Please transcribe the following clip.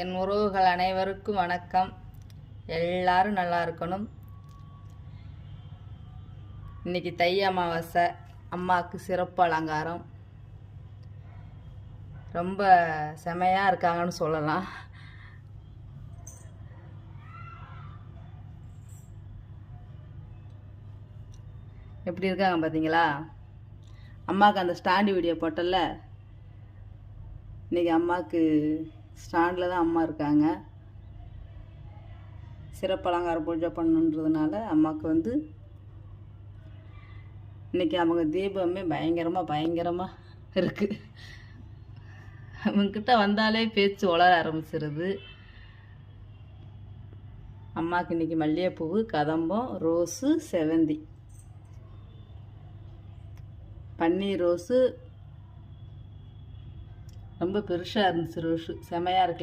என் உறவுகள் அனைவருக்கும் வணக்கம். எல்லாரும் நல்லா இருக்கணும். இன்னைக்கு தை அமாவாசை. அம்மாவுக்கு சிறப்பு அலங்காரம். ரொம்ப செமையாக இருக்காங்கன்னு சொல்லலாம். எப்படி இருக்காங்க பார்த்தீங்களா? அம்மாவுக்கு அந்த ஸ்டாண்டு வீடியோ போட்டல, இன்றைக்கி அம்மாவுக்கு ஸ்டாண்டில் தான் அம்மா இருக்காங்க. சிறப்பு அலங்கார பூஜை பண்ணுன்றதுனால அம்மாவுக்கு இன்றைக்கி அவங்க தீபமே பயங்கரமாக இருக்குது. அவங்கக்கிட்ட வந்தாலே பேச்சு வளர ஆரம்பிச்சிருது. அம்மாவுக்கு இன்றைக்கி மல்லிகைப்பூ, கதம்பம், ரோஸு, செவந்தி, பன்னீர் ரோஸு ரொம்ப பெருசாக இருந்துச்சு. ரோஸு செமையாக இருக்குல்ல.